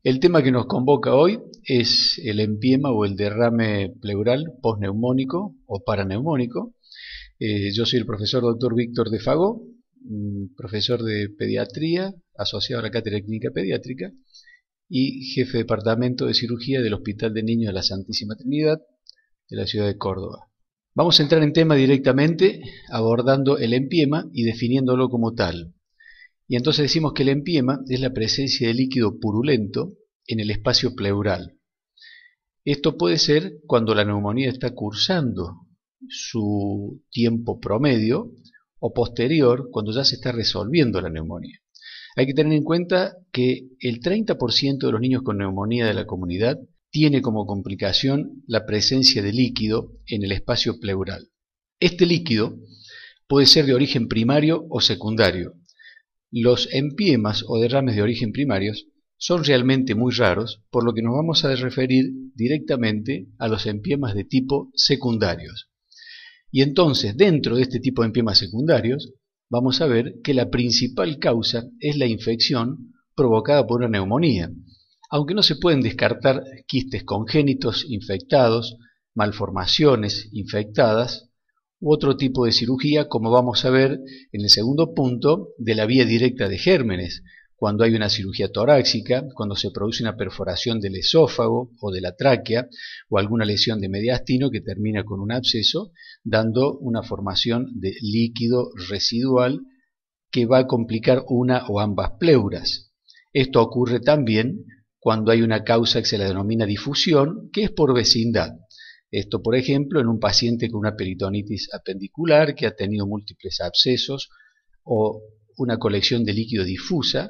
El tema que nos convoca hoy es el empiema o el derrame pleural postneumónico o paraneumónico. Yo soy el profesor Dr. Víctor de Fagó, profesor de pediatría, asociado a la Cátedra Clínica Pediátrica y jefe de departamento de cirugía del Hospital de Niños de la Santísima Trinidad de la ciudad de Córdoba. Vamos a entrar en tema directamente abordando el empiema y definiéndolo como tal. Y entonces decimos que el empiema es la presencia de líquido purulento en el espacio pleural. Esto puede ser cuando la neumonía está cursando su tiempo promedio o posterior, cuando ya se está resolviendo la neumonía. Hay que tener en cuenta que el 30% de los niños con neumonía de la comunidad tiene como complicación la presencia de líquido en el espacio pleural. Este líquido puede ser de origen primario o secundario. Los empiemas o derrames de origen primarios son realmente muy raros, por lo que nos vamos a referir directamente a los empiemas de tipo secundarios. Y entonces, dentro de este tipo de empiemas secundarios, vamos a ver que la principal causa es la infección provocada por una neumonía, aunque no se pueden descartar quistes congénitos infectados, malformaciones infectadas, u otro tipo de cirugía, como vamos a ver en el segundo punto, de la vía directa de gérmenes, cuando hay una cirugía torácica, cuando se produce una perforación del esófago o de la tráquea, o alguna lesión de mediastino que termina con un absceso, dando una formación de líquido residual que va a complicar una o ambas pleuras. Esto ocurre también cuando hay una causa que se la denomina difusión, que es por vecindad. Esto, por ejemplo, en un paciente con una peritonitis apendicular que ha tenido múltiples abscesos o una colección de líquido difusa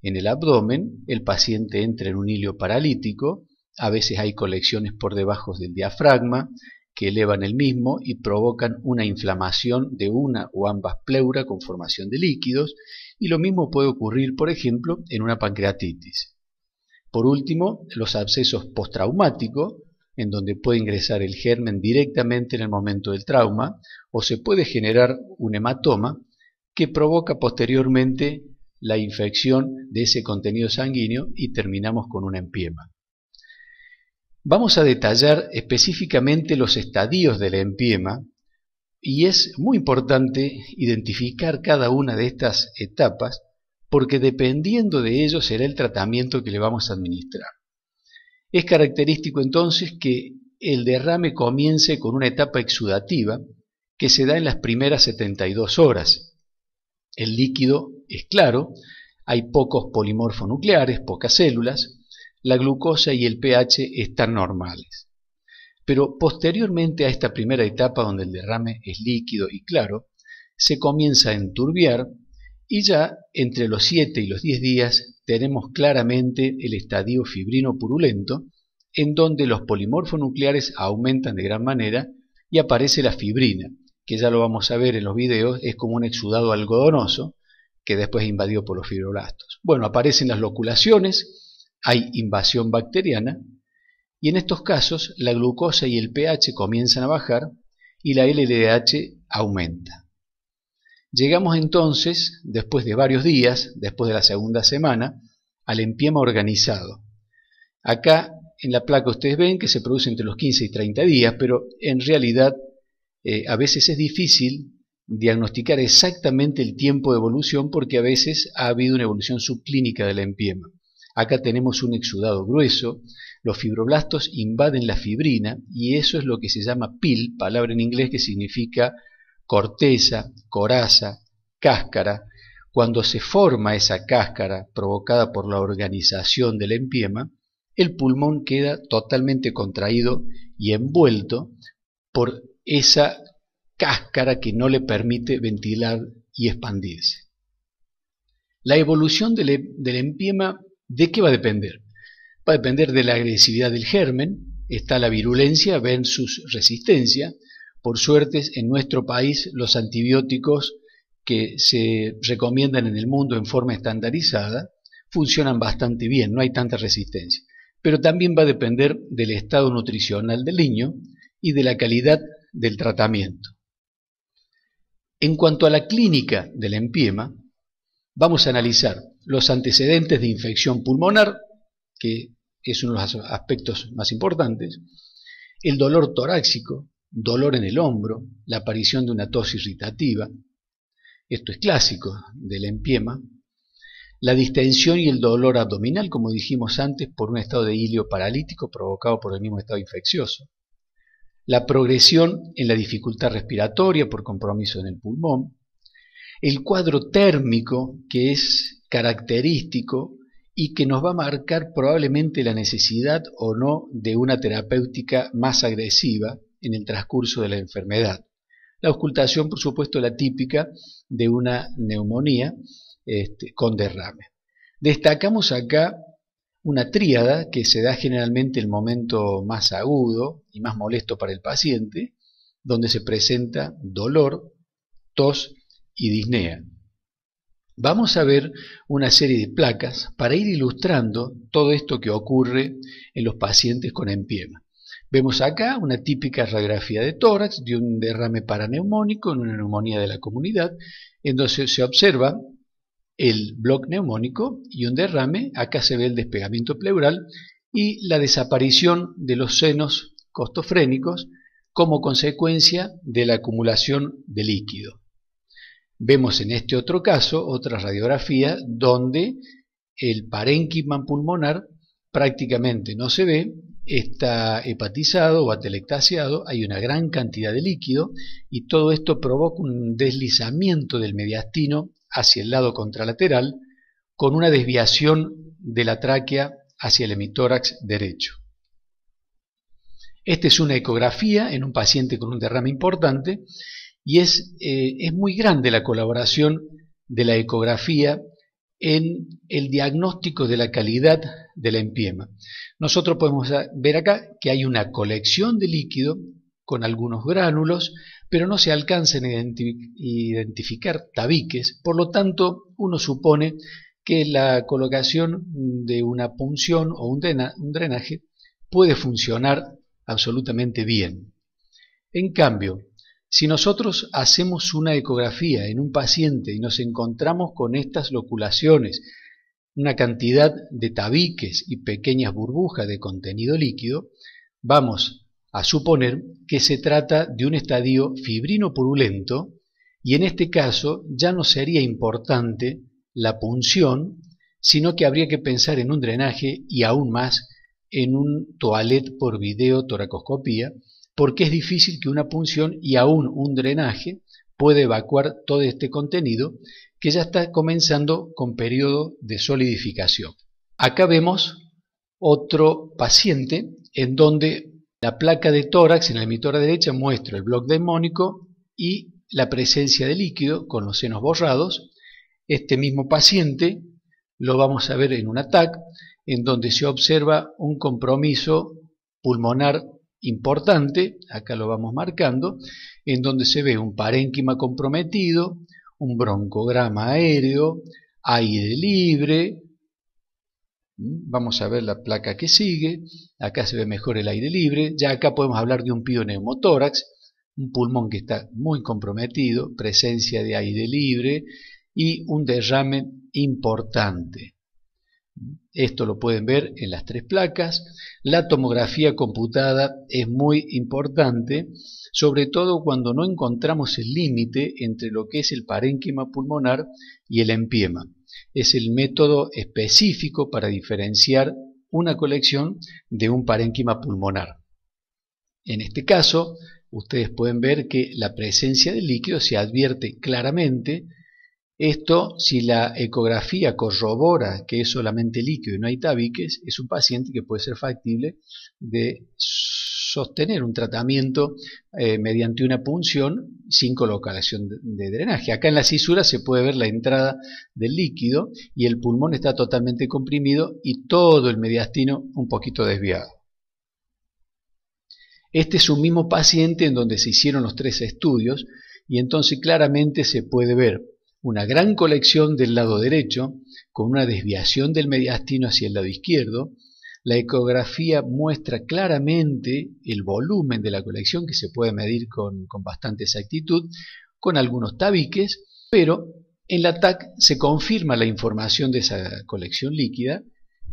en el abdomen, el paciente entra en un hilio paralítico, a veces hay colecciones por debajo del diafragma que elevan el mismo y provocan una inflamación de una o ambas pleuras con formación de líquidos, y lo mismo puede ocurrir, por ejemplo, en una pancreatitis. Por último, los abscesos postraumáticos, en donde puede ingresar el germen directamente en el momento del trauma, o se puede generar un hematoma que provoca posteriormente la infección de ese contenido sanguíneo y terminamos con un empiema. Vamos a detallar específicamente los estadios del empiema y es muy importante identificar cada una de estas etapas porque dependiendo de ello será el tratamiento que le vamos a administrar. Es característico entonces que el derrame comience con una etapa exudativa que se da en las primeras 72 horas. El líquido es claro, hay pocos polimorfonucleares, pocas células, la glucosa y el pH están normales. Pero posteriormente a esta primera etapa donde el derrame es líquido y claro, se comienza a enturbiar y ya entre los 7 y los 10 días tenemos claramente el estadio fibrino purulento, en donde los polimorfonucleares aumentan de gran manera y aparece la fibrina, que ya lo vamos a ver en los videos, es como un exudado algodonoso que después es invadido por los fibroblastos. Bueno, aparecen las loculaciones, hay invasión bacteriana y en estos casos la glucosa y el pH comienzan a bajar y la LDH aumenta. Llegamos entonces, después de varios días, después de la segunda semana, al empiema organizado. Acá en la placa ustedes ven que se produce entre los 15 y 30 días, pero en realidad a veces es difícil diagnosticar exactamente el tiempo de evolución porque a veces ha habido una evolución subclínica del empiema. Acá tenemos un exudado grueso, los fibroblastos invaden la fibrina y eso es lo que se llama pil, palabra en inglés que significa corteza, coraza, cáscara. Cuando se forma esa cáscara provocada por la organización del empiema, el pulmón queda totalmente contraído y envuelto por esa cáscara que no le permite ventilar y expandirse. La evolución del empiema, ¿de qué va a depender? Va a depender de la agresividad del germen, está la virulencia versus resistencia. Por suerte, en nuestro país, los antibióticos que se recomiendan en el mundo en forma estandarizada funcionan bastante bien, no hay tanta resistencia. Pero también va a depender del estado nutricional del niño y de la calidad del tratamiento. En cuanto a la clínica del empiema, vamos a analizar los antecedentes de infección pulmonar, que es uno de los aspectos más importantes, el dolor torácico, dolor en el hombro, la aparición de una tos irritativa, esto es clásico del empiema, la distensión y el dolor abdominal, como dijimos antes, por un estado de ilio paralítico provocado por el mismo estado infeccioso, la progresión en la dificultad respiratoria por compromiso en el pulmón, el cuadro térmico que es característico y que nos va a marcar probablemente la necesidad o no de una terapéutica más agresiva en el transcurso de la enfermedad. La auscultación, por supuesto, la típica de una neumonía con derrame. Destacamos acá una tríada que se da generalmente en el momento más agudo y más molesto para el paciente, donde se presenta dolor, tos y disnea. Vamos a ver una serie de placas para ir ilustrando todo esto que ocurre en los pacientes con empiema. Vemos acá una típica radiografía de tórax de un derrame paraneumónico en una neumonía de la comunidad, en donde se observa el bloc neumónico y un derrame. Acá se ve el despegamiento pleural y la desaparición de los senos costofrénicos como consecuencia de la acumulación de líquido. Vemos en este otro caso otra radiografía donde el parénquima pulmonar prácticamente no se ve, está hepatizado o atelectasiado, hay una gran cantidad de líquido y todo esto provoca un deslizamiento del mediastino hacia el lado contralateral con una desviación de la tráquea hacia el hemitórax derecho. Esta es una ecografía en un paciente con un derrame importante y es muy grande la colaboración de la ecografía en el diagnóstico de la calidad del empiema. Nosotros podemos ver acá que hay una colección de líquido con algunos gránulos, pero no se alcanzan a identificar tabiques, por lo tanto uno supone que la colocación de una punción o un drenaje puede funcionar absolutamente bien. En cambio, si nosotros hacemos una ecografía en un paciente y nos encontramos con estas loculaciones, una cantidad de tabiques y pequeñas burbujas de contenido líquido, vamos a suponer que se trata de un estadio fibrino purulento y en este caso ya no sería importante la punción, sino que habría que pensar en un drenaje y aún más en un toilet por videotoracoscopía, porque es difícil que una punción y aún un drenaje pueda evacuar todo este contenido que ya está comenzando con periodo de solidificación. Acá vemos otro paciente en donde la placa de tórax en la emitora derecha muestra el bloc neumónico y la presencia de líquido con los senos borrados. Este mismo paciente lo vamos a ver en un TAC en donde se observa un compromiso pulmonar importante, acá lo vamos marcando, en donde se ve un parénquima comprometido, un broncograma aéreo, aire libre. Vamos a ver la placa que sigue, acá se ve mejor el aire libre, ya acá podemos hablar de un pioneumotórax, un pulmón que está muy comprometido, presencia de aire libre y un derrame importante. Esto lo pueden ver en las tres placas. La tomografía computada es muy importante, sobre todo cuando no encontramos el límite entre lo que es el parénquima pulmonar y el empiema. Es el método específico para diferenciar una colección de un parénquima pulmonar. En este caso, ustedes pueden ver que la presencia de líquido se advierte claramente. Esto, si la ecografía corrobora que es solamente líquido y no hay tabiques, es un paciente que puede ser factible de sostener un tratamiento mediante una punción sin colocación de drenaje. Acá en la cisura se puede ver la entrada del líquido y el pulmón está totalmente comprimido y todo el mediastino un poquito desviado. Este es un mismo paciente en donde se hicieron los tres estudios y entonces claramente se puede ver una gran colección del lado derecho, con una desviación del mediastino hacia el lado izquierdo. La ecografía muestra claramente el volumen de la colección, que se puede medir con bastante exactitud, con algunos tabiques, pero en la TAC se confirma la información de esa colección líquida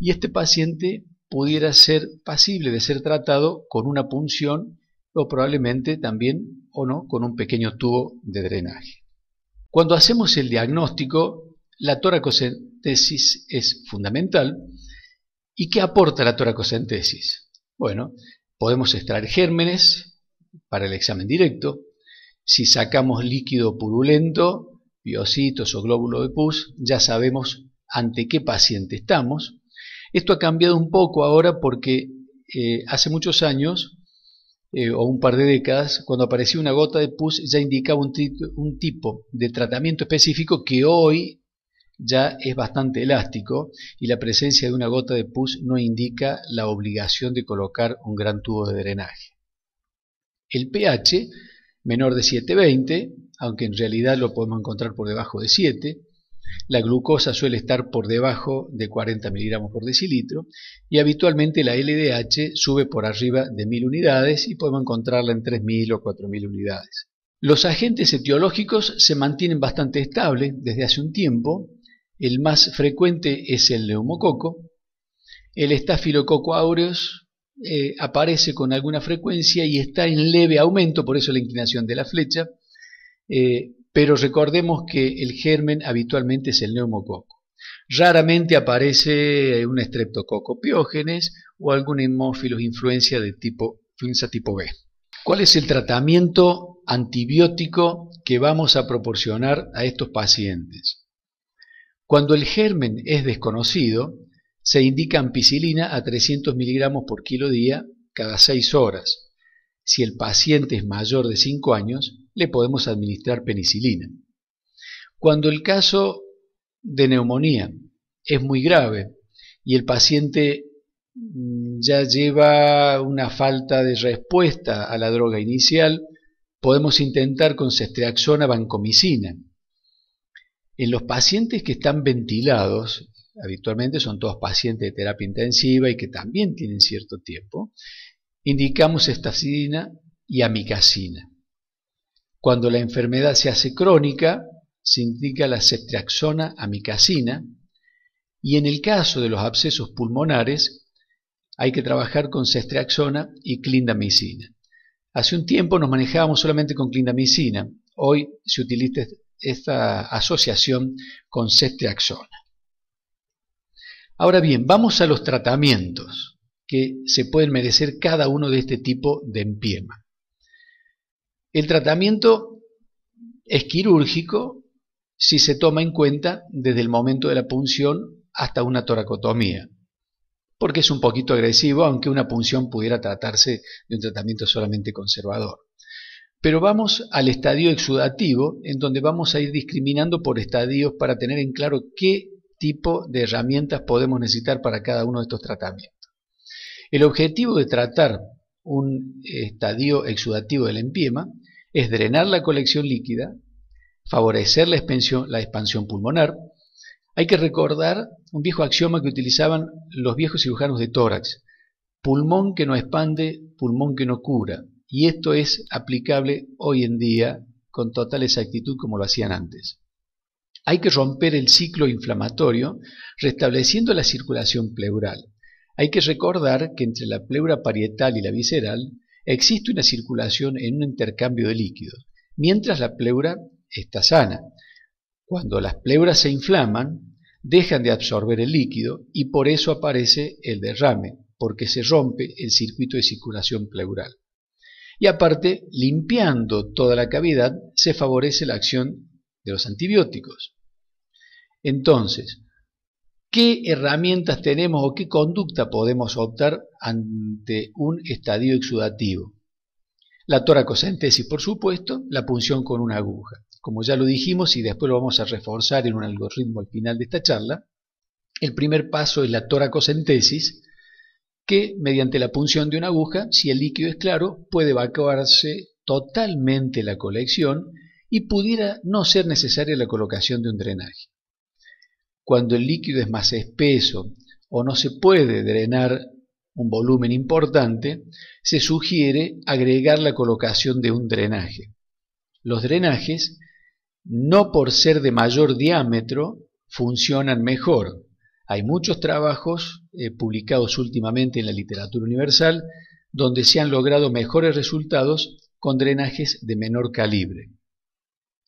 y este paciente pudiera ser pasible de ser tratado con una punción o probablemente también o no con un pequeño tubo de drenaje. Cuando hacemos el diagnóstico, la toracocentesis es fundamental. ¿Y qué aporta la toracocentesis? Bueno, podemos extraer gérmenes para el examen directo. Si sacamos líquido purulento, piocitos o glóbulo de pus, ya sabemos ante qué paciente estamos. Esto ha cambiado un poco ahora porque hace muchos años, o un par de décadas, cuando aparecía una gota de pus ya indicaba un tipo de tratamiento específico que hoy ya es bastante elástico y la presencia de una gota de pus no indica la obligación de colocar un gran tubo de drenaje. El pH menor de 7,20, aunque en realidad lo podemos encontrar por debajo de 7, la glucosa suele estar por debajo de 40 miligramos por decilitro y habitualmente la LDH sube por arriba de 1000 unidades y podemos encontrarla en 3000 o 4000 unidades. Los agentes etiológicos se mantienen bastante estables desde hace un tiempo. El más frecuente es el neumococo. El Staphylococcus aureus aparece con alguna frecuencia y está en leve aumento, por eso la inclinación de la flecha, pero recordemos que el germen habitualmente es el neumococo. Raramente aparece un Streptococcus pyogenes o algún Haemophilus influenza de tipo B. ¿Cuál es el tratamiento antibiótico que vamos a proporcionar a estos pacientes? Cuando el germen es desconocido, se indica ampicilina a 300 miligramos por kilo día cada 6 horas. Si el paciente es mayor de 5 años, le podemos administrar penicilina. Cuando el caso de neumonía es muy grave y el paciente ya lleva una falta de respuesta a la droga inicial, podemos intentar con ceftriaxona vancomicina. En los pacientes que están ventilados, habitualmente son todos pacientes de terapia intensiva y que también tienen cierto tiempo, indicamos ceftaxina y amikacina. Cuando la enfermedad se hace crónica, se indica la ceftriaxona amikacina y en el caso de los abscesos pulmonares hay que trabajar con ceftriaxona y clindamicina. Hace un tiempo nos manejábamos solamente con clindamicina, hoy se utiliza esta asociación con ceftriaxona. Ahora bien, vamos a los tratamientos que se pueden merecer cada uno de este tipo de empiema. El tratamiento es quirúrgico si se toma en cuenta desde el momento de la punción hasta una toracotomía, porque es un poquito agresivo, aunque una punción pudiera tratarse de un tratamiento solamente conservador. Pero vamos al estadio exudativo, en donde vamos a ir discriminando por estadios para tener en claro qué tipo de herramientas podemos necesitar para cada uno de estos tratamientos. El objetivo de tratar un estadio exudativo del empiema es drenar la colección líquida, favorecer la expansión pulmonar. Hay que recordar un viejo axioma que utilizaban los viejos cirujanos de tórax: pulmón que no expande, pulmón que no cura. Y esto es aplicable hoy en día con total exactitud como lo hacían antes. Hay que romper el ciclo inflamatorio restableciendo la circulación pleural. Hay que recordar que entre la pleura parietal y la visceral existe una circulación en un intercambio de líquidos, mientras la pleura está sana. Cuando las pleuras se inflaman, dejan de absorber el líquido y por eso aparece el derrame, porque se rompe el circuito de circulación pleural. Y aparte, limpiando toda la cavidad, se favorece la acción de los antibióticos. Entonces, ¿qué herramientas tenemos o qué conducta podemos optar ante un estadio exudativo? La toracocentesis, por supuesto, la punción con una aguja. Como ya lo dijimos y después lo vamos a reforzar en un algoritmo al final de esta charla, el primer paso es la toracocentesis, que mediante la punción de una aguja, si el líquido es claro, puede evacuarse totalmente la colección y pudiera no ser necesaria la colocación de un drenaje. Cuando el líquido es más espeso o no se puede drenar un volumen importante, se sugiere agregar la colocación de un drenaje. Los drenajes, no por ser de mayor diámetro, funcionan mejor. Hay muchos trabajos publicados últimamente en la literatura universal donde se han logrado mejores resultados con drenajes de menor calibre.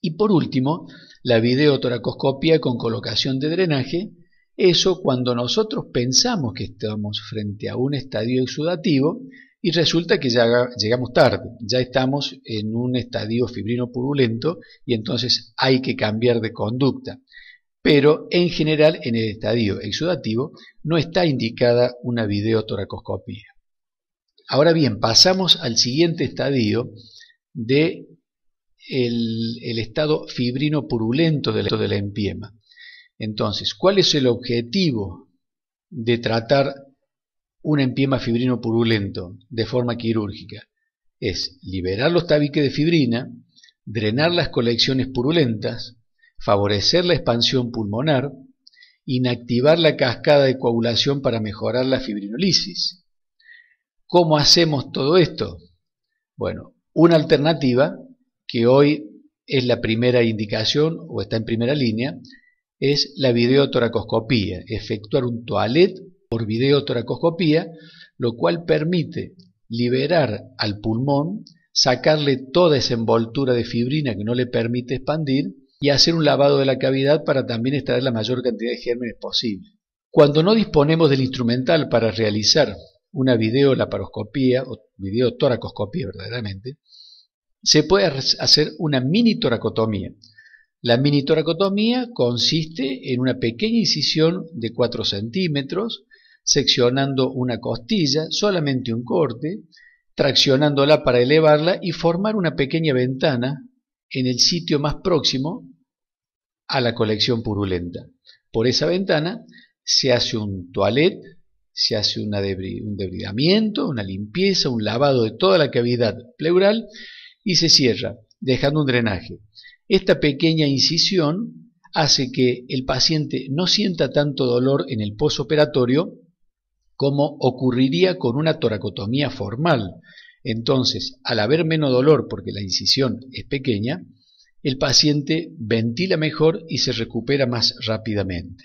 Y por último, la videotoracoscopia con colocación de drenaje, eso cuando nosotros pensamos que estamos frente a un estadio exudativo y resulta que ya llegamos tarde, ya estamos en un estadio fibrino purulento y entonces hay que cambiar de conducta. Pero en general en el estadio exudativo no está indicada una videotoracoscopia. Ahora bien, pasamos al siguiente estadio de el estado fibrino purulento de la empiema. Entonces, ¿cuál es el objetivo de tratar un empiema fibrino purulento de forma quirúrgica? Es liberar los tabiques de fibrina, drenar las colecciones purulentas, favorecer la expansión pulmonar, inactivar la cascada de coagulación para mejorar la fibrinolisis. ¿Cómo hacemos todo esto? Bueno, una alternativa que hoy es la primera indicación o está en primera línea es la videotoracoscopía, efectuar un toilet por videotoracoscopía, lo cual permite liberar al pulmón, sacarle toda esa envoltura de fibrina que no le permite expandir y hacer un lavado de la cavidad para también extraer la mayor cantidad de gérmenes posible. Cuando no disponemos del instrumental para realizar una videolaparoscopía o videotoracoscopía verdaderamente, se puede hacer una mini toracotomía. La mini toracotomía consiste en una pequeña incisión de 4 centímetros, seccionando una costilla, solamente un corte, traccionándola para elevarla y formar una pequeña ventana en el sitio más próximo a la colección purulenta. Por esa ventana se hace un toilet, se hace un debridamiento, una limpieza, un lavado de toda la cavidad pleural y se cierra, dejando un drenaje. Esta pequeña incisión hace que el paciente no sienta tanto dolor en el posoperatorio como ocurriría con una toracotomía formal. Entonces, al haber menos dolor porque la incisión es pequeña, el paciente ventila mejor y se recupera más rápidamente.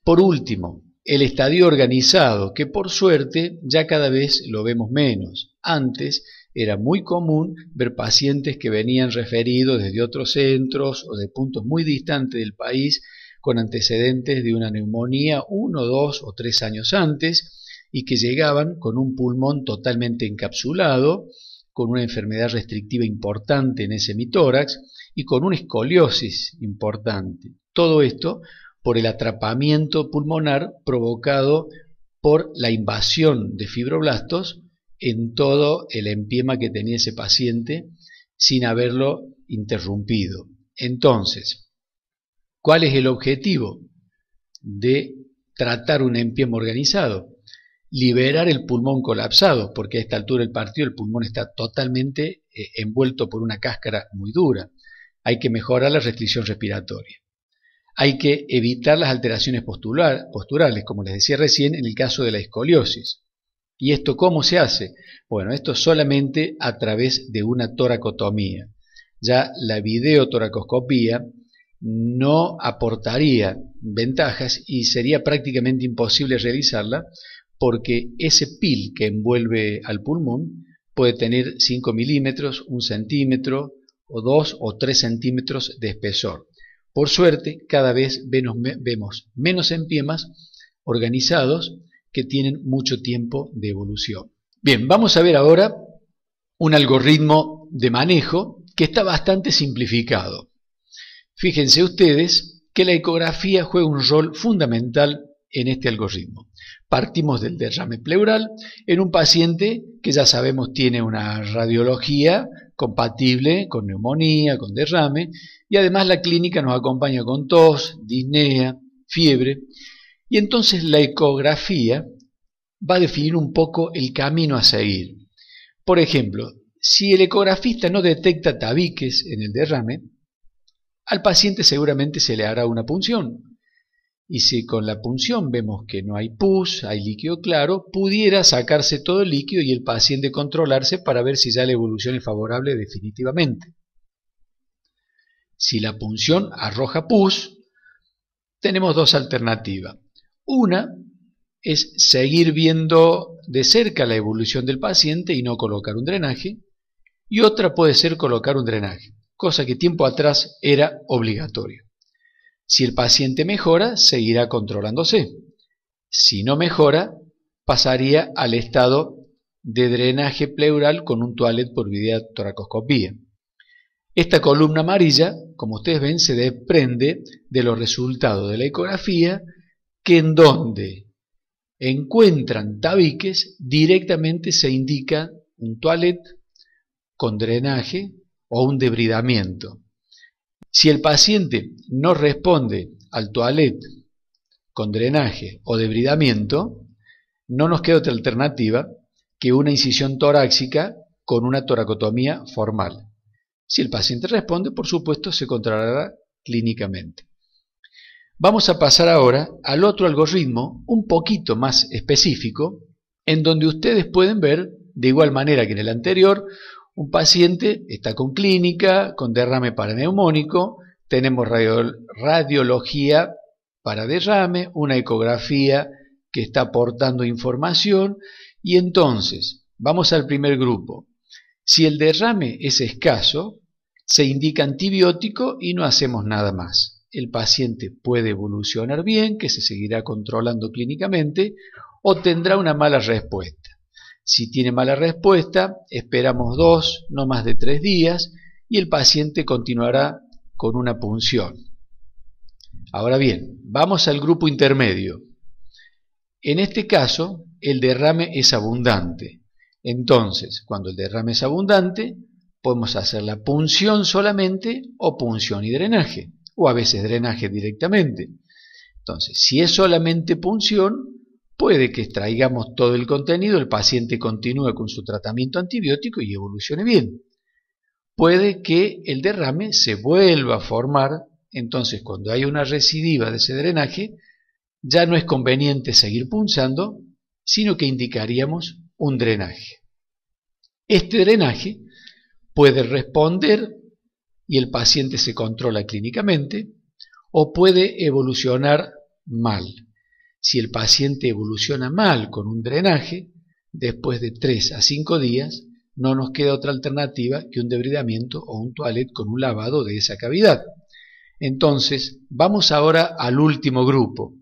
Por último, el estadio organizado, que por suerte ya cada vez lo vemos menos. Antes era muy común ver pacientes que venían referidos desde otros centros o de puntos muy distantes del país con antecedentes de una neumonía 1, 2 o 3 años antes y que llegaban con un pulmón totalmente encapsulado, con una enfermedad restrictiva importante en ese hemitórax y con una escoliosis importante. Todo esto por el atrapamiento pulmonar provocado por la invasión de fibroblastos en todo el empiema que tenía ese paciente sin haberlo interrumpido. Entonces, ¿cuál es el objetivo de tratar un empiema organizado? Liberar el pulmón colapsado, porque a esta altura del partido el pulmón está totalmente envuelto por una cáscara muy dura. Hay que mejorar la restricción respiratoria. Hay que evitar las alteraciones posturales, como les decía recién, en el caso de la escoliosis. ¿Y esto cómo se hace? Bueno, esto solamente a través de una toracotomía. Ya la videotoracoscopía no aportaría ventajas y sería prácticamente imposible realizarla porque ese pil que envuelve al pulmón puede tener 5 milímetros, 1 centímetro o 2 o 3 centímetros de espesor. Por suerte, cada vez vemos menos empiemas organizados que tienen mucho tiempo de evolución. Bien, vamos a ver ahora un algoritmo de manejo que está bastante simplificado. Fíjense ustedes que la ecografía juega un rol fundamental en este algoritmo. Partimos del derrame pleural en un paciente que ya sabemos tiene una radiología compatible con neumonía, con derrame, y además la clínica nos acompaña con tos, disnea, fiebre, y entonces la ecografía va a definir un poco el camino a seguir. Por ejemplo, si el ecografista no detecta tabiques en el derrame, al paciente seguramente se le hará una punción. Y si con la punción vemos que no hay pus, hay líquido claro, pudiera sacarse todo el líquido y el paciente controlarse para ver si ya la evolución es favorable definitivamente. Si la punción arroja pus, tenemos dos alternativas. Una es seguir viendo de cerca la evolución del paciente y no colocar un drenaje, y otra puede ser colocar un drenaje, cosa que tiempo atrás era obligatorio. Si el paciente mejora, seguirá controlándose. Si no mejora, pasaría al estado de drenaje pleural con un toilet por videotoracoscopía. Esta columna amarilla, como ustedes ven, se desprende de los resultados de la ecografía, que en donde encuentran tabiques directamente se indica un toilet con drenaje o un debridamiento. Si el paciente no responde al toilet con drenaje o debridamiento, no nos queda otra alternativa que una incisión torácica con una toracotomía formal. Si el paciente responde, por supuesto, se controlará clínicamente. Vamos a pasar ahora al otro algoritmo, un poquito más específico, en donde ustedes pueden ver, de igual manera que en el anterior, un paciente está con clínica, con derrame paraneumónico, tenemos radiología para derrame, una ecografía que está aportando información, y entonces vamos al primer grupo. Si el derrame es escaso, se indica antibiótico y no hacemos nada más. El paciente puede evolucionar bien, que se seguirá controlando clínicamente, o tendrá una mala respuesta. Si tiene mala respuesta, esperamos 2, no más de 3 días, y el paciente continuará con una punción. Ahora bien, vamos al grupo intermedio. En este caso, el derrame es abundante. Entonces, cuando el derrame es abundante, podemos hacer la punción solamente o punción y drenaje, o a veces drenaje directamente. Entonces, si es solamente punción, puede que extraigamos todo el contenido, el paciente continúe con su tratamiento antibiótico y evolucione bien. Puede que el derrame se vuelva a formar, entonces cuando hay una recidiva de ese drenaje, ya no es conveniente seguir punzando, sino que indicaríamos un drenaje. Este drenaje puede responder y el paciente se controla clínicamente, o puede evolucionar mal. Si el paciente evoluciona mal con un drenaje, después de 3 a 5 días, no nos queda otra alternativa que un debridamiento o un toilet con un lavado de esa cavidad. Entonces, vamos ahora al último grupo,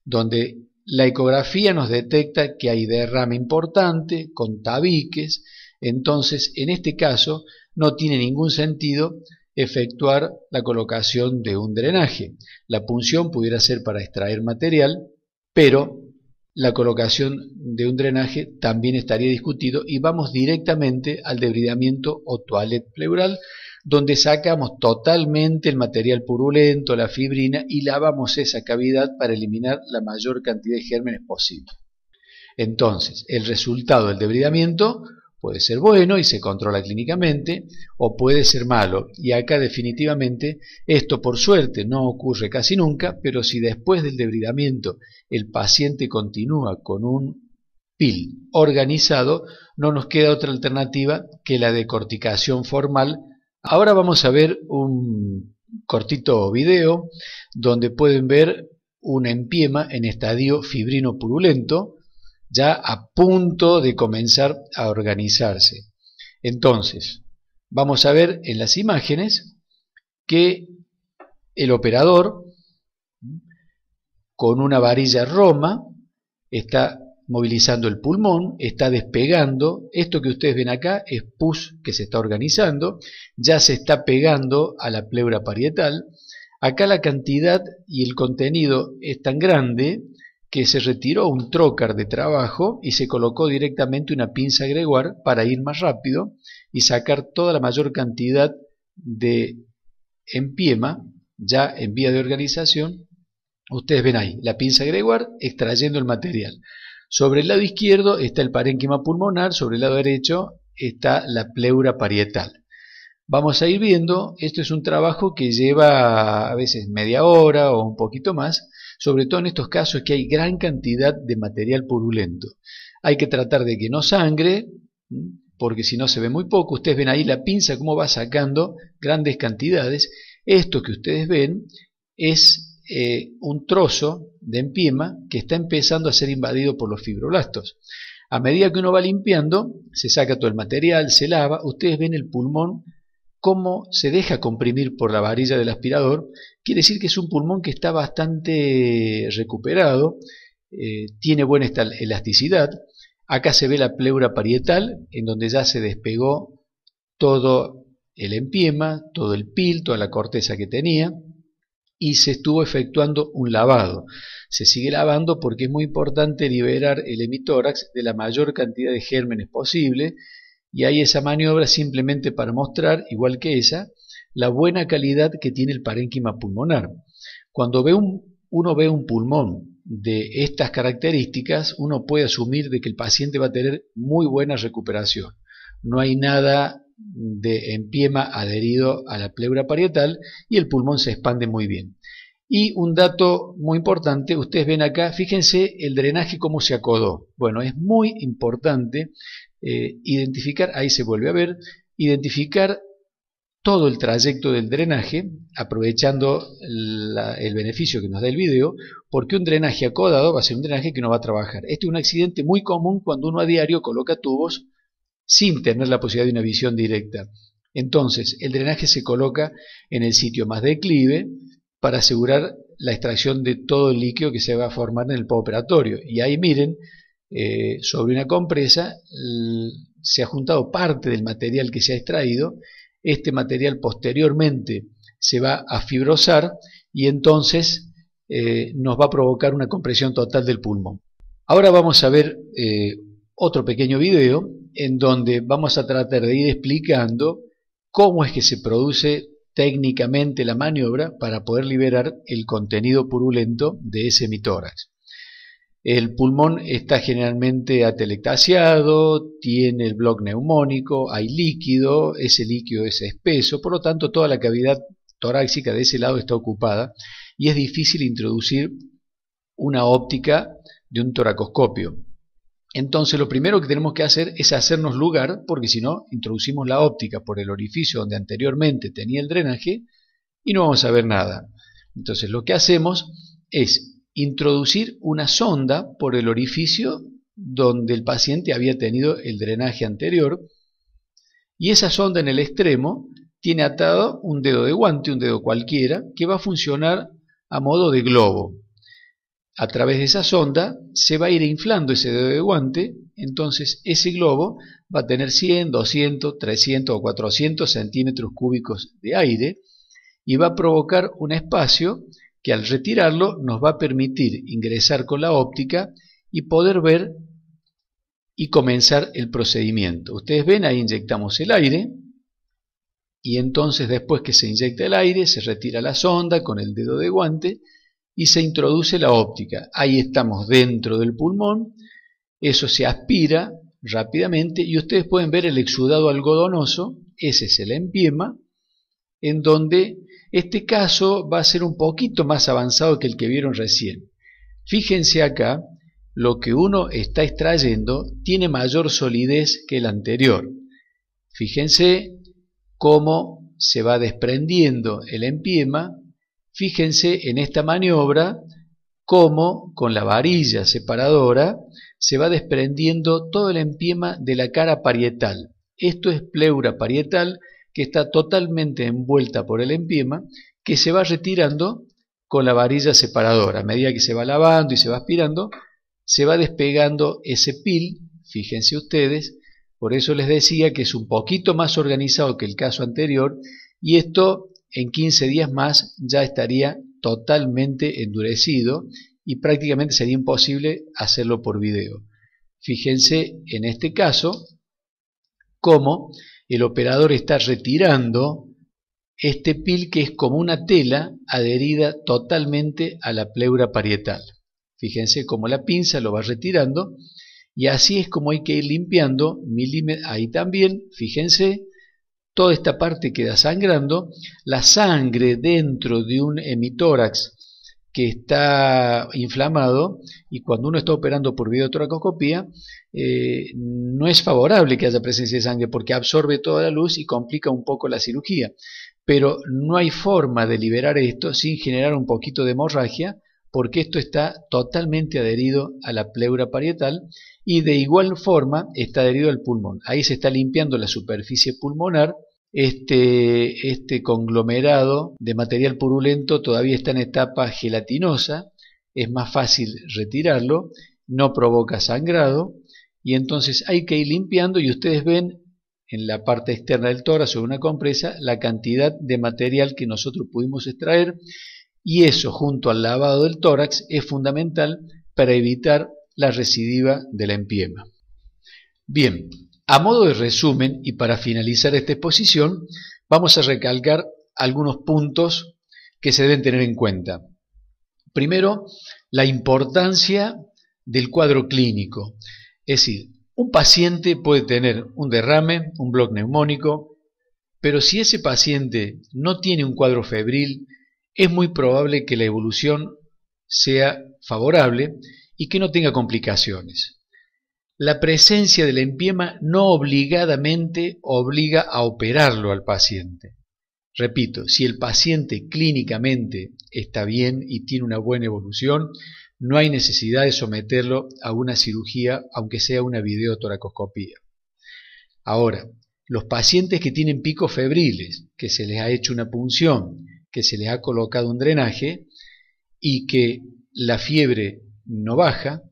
donde la ecografía nos detecta que hay derrame importante, con tabiques. Entonces, en este caso, no tiene ningún sentido efectuar la colocación de un drenaje. La punción pudiera ser para extraer material, pero la colocación de un drenaje también estaría discutido, y vamos directamente al debridamiento o toilet pleural, donde sacamos totalmente el material purulento, la fibrina, y lavamos esa cavidad para eliminar la mayor cantidad de gérmenes posible. Entonces, el resultado del debridamiento puede ser bueno y se controla clínicamente, o puede ser malo, y acá definitivamente esto por suerte no ocurre casi nunca, pero si después del debridamiento el paciente continúa con un PIL organizado, no nos queda otra alternativa que la decorticación formal. Ahora vamos a ver un cortito video donde pueden ver un empiema en estadio fibrino purulento, ya a punto de comenzar a organizarse. Entonces, vamos a ver en las imágenes que el operador, con una varilla Roma, está movilizando el pulmón, está despegando. Esto que ustedes ven acá es pus que se está organizando, ya se está pegando a la pleura parietal. Acá la cantidad y el contenido es tan grande que se retiró un trocar de trabajo y se colocó directamente una pinza greguar para ir más rápido y sacar toda la mayor cantidad de empiema ya en vía de organización. Ustedes ven ahí la pinza greguar extrayendo el material. Sobre el lado izquierdo está el parénquima pulmonar, sobre el lado derecho está la pleura parietal. Vamos a ir viendo, esto es un trabajo que lleva a veces media hora o un poquito más, sobre todo en estos casos que hay gran cantidad de material purulento. Hay que tratar de que no sangre, porque si no se ve muy poco. Ustedes ven ahí la pinza cómo va sacando grandes cantidades. Esto que ustedes ven es un trozo de empiema que está empezando a ser invadido por los fibroblastos. A medida que uno va limpiando, se saca todo el material, se lava, ustedes ven el pulmón cómo se deja comprimir por la varilla del aspirador. Quiere decir que es un pulmón que está bastante recuperado, tiene buena elasticidad. Acá se ve la pleura parietal, en donde ya se despegó todo el empiema, todo el pil, toda la corteza que tenía, y se estuvo efectuando un lavado. Se sigue lavando porque es muy importante liberar el hemitórax de la mayor cantidad de gérmenes posible, y hay esa maniobra simplemente para mostrar, igual que esa, la buena calidad que tiene el parénquima pulmonar. Cuando uno ve un pulmón de estas características, uno puede asumir de que el paciente va a tener muy buena recuperación. No hay nada de empiema adherido a la pleura parietal y el pulmón se expande muy bien. Y un dato muy importante, ustedes ven acá, fíjense el drenaje cómo se acodó. Bueno, es muy importante identificar, ahí se vuelve a ver, identificar todo el trayecto del drenaje, aprovechando el beneficio que nos da el video, porque un drenaje acodado va a ser un drenaje que no va a trabajar. Este es un accidente muy común cuando uno a diario coloca tubos sin tener la posibilidad de una visión directa. Entonces, el drenaje se coloca en el sitio más declive para asegurar la extracción de todo el líquido que se va a formar en el postoperatorio. Y ahí miren, sobre una compresa se ha juntado parte del material que se ha extraído. Este material posteriormente se va a fibrosar y entonces nos va a provocar una compresión total del pulmón. Ahora vamos a ver otro pequeño video en donde vamos a tratar de ir explicando cómo es que se produce técnicamente la maniobra para poder liberar el contenido purulento de ese hemitórax. El pulmón está generalmente atelectasiado, tiene el bloque neumónico, hay líquido, ese líquido es espeso, por lo tanto toda la cavidad torácica de ese lado está ocupada y es difícil introducir una óptica de un toracoscopio. Entonces lo primero que tenemos que hacer es hacernos lugar, porque si no introducimos la óptica por el orificio donde anteriormente tenía el drenaje y no vamos a ver nada. Entonces lo que hacemos es introducir una sonda por el orificio donde el paciente había tenido el drenaje anterior, y esa sonda en el extremo tiene atado un dedo de guante, un dedo cualquiera, que va a funcionar a modo de globo. A través de esa sonda se va a ir inflando ese dedo de guante, entonces ese globo va a tener 100, 200, 300 o 400 centímetros cúbicos de aire y va a provocar un espacio que al retirarlo nos va a permitir ingresar con la óptica y poder ver y comenzar el procedimiento. Ustedes ven, ahí inyectamos el aire y entonces después que se inyecta el aire se retira la sonda con el dedo de guante y se introduce la óptica. Ahí estamos dentro del pulmón, eso se aspira rápidamente y ustedes pueden ver el exudado algodonoso, ese es el empiema, en donde este caso va a ser un poquito más avanzado que el que vieron recién. Fíjense acá, lo que uno está extrayendo tiene mayor solidez que el anterior. Fíjense cómo se va desprendiendo el empiema. Fíjense en esta maniobra cómo con la varilla separadora se va desprendiendo todo el empiema de la cara parietal. Esto es pleura parietal, que está totalmente envuelta por el empiema, que se va retirando con la varilla separadora. A medida que se va lavando y se va aspirando, se va despegando ese pil, fíjense ustedes, por eso les decía que es un poquito más organizado que el caso anterior, y esto en 15 días más ya estaría totalmente endurecido y prácticamente sería imposible hacerlo por video. Fíjense en este caso cómo el operador está retirando este pil que es como una tela adherida totalmente a la pleura parietal. Fíjense cómo la pinza lo va retirando y así es como hay que ir limpiando milímetros. Ahí también, fíjense, toda esta parte queda sangrando. La sangre dentro de un hemitórax que está inflamado, y cuando uno está operando por videotoracoscopía, no es favorable que haya presencia de sangre porque absorbe toda la luz y complica un poco la cirugía. pero no hay forma de liberar esto sin generar un poquito de hemorragia, porque esto está totalmente adherido a la pleura parietal y de igual forma está adherido al pulmón. Ahí se está limpiando la superficie pulmonar. Este conglomerado de material purulento todavía está en etapa gelatinosa, es más fácil retirarlo, no provoca sangrado y entonces hay que ir limpiando y ustedes ven en la parte externa del tórax o una compresa la cantidad de material que nosotros pudimos extraer y eso junto al lavado del tórax es fundamental para evitar la recidiva de la empiema. Bien, a modo de resumen y para finalizar esta exposición vamos a recalcar algunos puntos que se deben tener en cuenta. Primero, la importancia del cuadro clínico, es decir, un paciente puede tener un derrame, un bloque neumónico, pero si ese paciente no tiene un cuadro febril, es muy probable que la evolución sea favorable y que no tenga complicaciones. La presencia del empiema no obligadamente obliga a operarlo al paciente. Repito, si el paciente clínicamente está bien y tiene una buena evolución, no hay necesidad de someterlo a una cirugía, aunque sea una videotoracoscopía. Ahora, los pacientes que tienen picos febriles, que se les ha hecho una punción, que se les ha colocado un drenaje y que la fiebre no baja,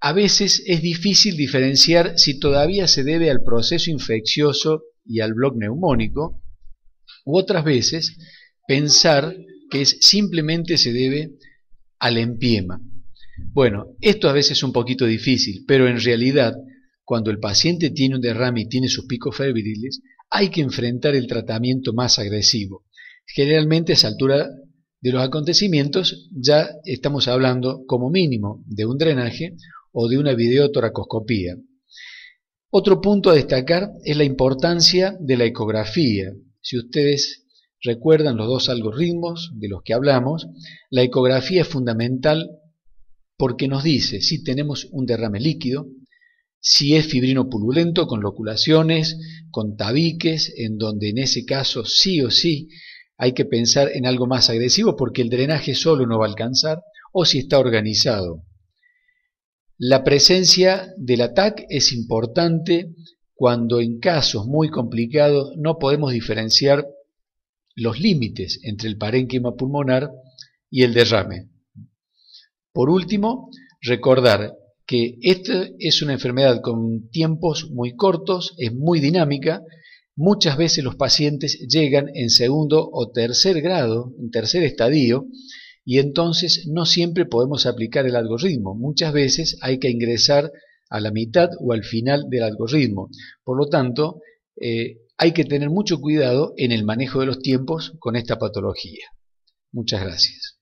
a veces es difícil diferenciar si todavía se debe al proceso infeccioso y al bloque neumónico, u otras veces pensar que simplemente se debe al empiema. Bueno, esto a veces es un poquito difícil, pero en realidad, cuando el paciente tiene un derrame y tiene sus picos febriles, hay que enfrentar el tratamiento más agresivo. Generalmente a esa altura de los acontecimientos ya estamos hablando como mínimo de un drenaje o de una videotoracoscopía. Otro punto a destacar es la importancia de la ecografía. Si ustedes recuerdan los dos algoritmos de los que hablamos, la ecografía es fundamental porque nos dice si tenemos un derrame líquido, si es fibrino purulento con loculaciones, con tabiques, en donde en ese caso sí o sí hay que pensar en algo más agresivo porque el drenaje solo no va a alcanzar, o si está organizado. La presencia del ATAC es importante cuando en casos muy complicados no podemos diferenciar los límites entre el parénquima pulmonar y el derrame. Por último, recordar que esta es una enfermedad con tiempos muy cortos, es muy dinámica. Muchas veces los pacientes llegan en segundo o tercer grado, en tercer estadio, y entonces no siempre podemos aplicar el algoritmo. Muchas veces hay que ingresar a la mitad o al final del algoritmo. Por lo tanto, hay que tener mucho cuidado en el manejo de los tiempos con esta patología. Muchas gracias.